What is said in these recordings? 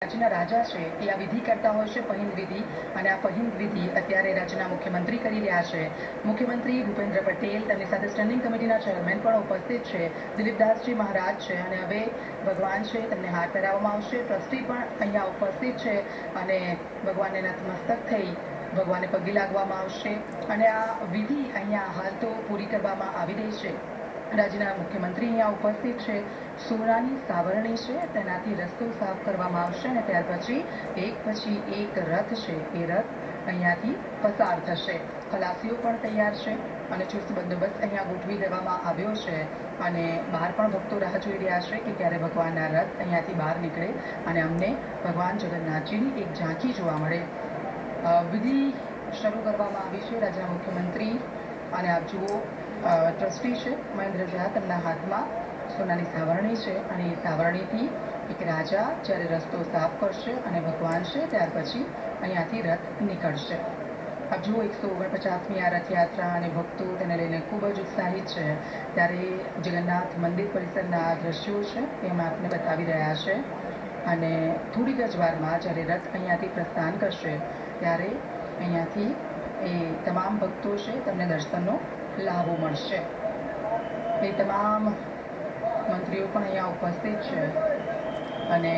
રાજ્યના રાજા છે એ આ વિધિ કરતા હોય છે, પહિંદ વિધિ. અને આ પહિંદ વિધિ અત્યારે રાજ્યના મુખ્યમંત્રી કરી રહ્યા છે. મુખ્યમંત્રી ભૂપેન્દ્ર પટેલ, તેમની સાથે સ્ટેન્ડિંગ કમિટીના ચેરમેન પણ ઉપસ્થિત છે. દિલીપદાસજી મહારાજ છે અને હવે ભગવાન છે તેમને હાર પહેરાવવામાં આવશે. ટ્રસ્ટી પણ અહીંયા ઉપસ્થિત છે અને ભગવાનને નતમસ્તક થઈ ભગવાનને પગે લાગવામાં આવશે અને આ વિધિ અહીંયા હાલ તો પૂરી કરવામાં આવી રહી છે. રાજ્યના મુખ્યમંત્રી અહીંયા ઉપસ્થિત છે. સોનાની સાવરણી છે તેનાથી રસ્તો સાફ કરવામાં આવશે અને ત્યાર પછી એક રથ છે એ રથ અહીંયાથી પસાર થશે. ખલાસીઓ પણ તૈયાર છે અને ચુસ્ત બંદોબસ્ત અહીંયા ગોઠવી દેવામાં આવ્યો છે અને બહાર પણ ભક્તો રાહ જોઈ રહ્યા છે કે ક્યારે ભગવાનના રથ અહીંયાથી બહાર નીકળે અને અમને ભગવાન જગન્નાથજીની એક ઝાંખી જોવા મળે. વિધિ શરૂ કરવામાં આવી છે. રાજ્યના મુખ્યમંત્રી અને આપ જુઓ ટ્રસ્ટી છે મહેન્દ્ર ઝા, તેમના હાથમાં સોનાની સાવરણી છે અને એ સાવરણીથી એક રાજા જ્યારે રસ્તો સાફ કરશે અને ભગવાન છે ત્યાર પછી અહીંયાથી રથ નીકળશે. આપ જુઓ 149મી આ રથયાત્રા અને ભક્તો તેને લઈને ખૂબ જ ઉત્સાહિત છે. ત્યારે જગન્નાથ મંદિર પરિસરના દ્રશ્યો છે એ અમે આપને બતાવી રહ્યા છે અને થોડીક જ વારમાં જ્યારે રથ અહીંયાથી પ્રસ્થાન કરશે ત્યારે અહીંયાથી એ તમામ ભક્તો છે તેમને દર્શનનો લાભો મળશે. એ તમામ મંત્રીઓ પણ અહીંયા ઉપસ્થિત છે અને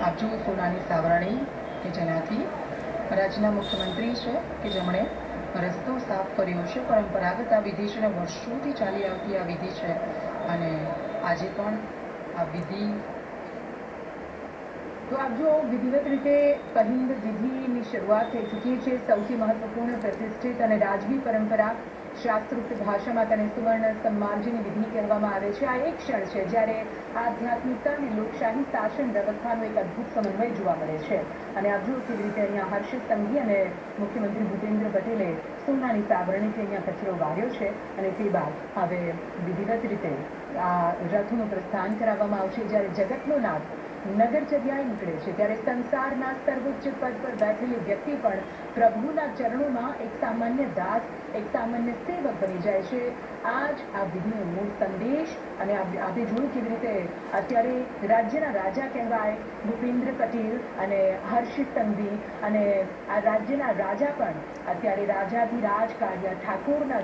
આપ જુઓ સોનાની સાવરણી કે જેનાથી રાજ્યના મુખ્યમંત્રી છે કે જેમણે રસ્તો સાફ કર્યો છે. પરંપરાગત આ વિધિ છે અને વર્ષોથી ચાલી આવતી આ વિધિ છે અને આજે પણ આ વિધિ. તો આપ જો વિધિવત રીતે પહિંદ વિધિની શરૂઆત થઈ ચૂકી છે. સૌથી મહત્વપૂર્ણ, પ્રતિષ્ઠિત અને રાજવી પરંપરા, શાસ્ત્રોક્ત ભાષામાં તેને સુવર્ણ સન્માર્જની વિધિ કહેવામાં આવે છે. આ એક ક્ષણ છે જ્યારે આધ્યાત્મિકતા અને લોકશાહી શાસન વ્યવસ્થાનો એક અદ્ભુત સમન્વય જોવા મળે છે અને આપ જુઓ કેવી રીતે અહીંયા હર્ષિત સંઘવી અને મુખ્યમંત્રી ભૂપેન્દ્ર પટેલે સોનાની સાવરણીથી અહીંયા કચરો વાળ્યો છે અને તે બાદ હવે વિધિવત રીતે આ રથનું પ્રસ્થાન કરાવવામાં આવશે. જ્યારે જગતનો નાથ નગરચર્યાએ નીકળે છે ત્યારે સંસારના સર્વોચ્ચ પદ પર બેઠેલી વ્યક્તિ પણ પ્રભુના ચરણોમાં એક સામાન્ય દાસ, એક સામાન્ય સેવક બની જાય છે. આ જ આ વિધિનો મૂળ સંદેશ. અને આપણે જોયું કેવી રીતે અત્યારે રાજ્યના રાજા કહેવાય ભૂપેન્દ્ર પટેલ અને હર્ષિત સંઘવી અને આ રાજ્યના રાજા પણ અત્યારે રાજાધિરાજ કાળિયા ઠાકોરના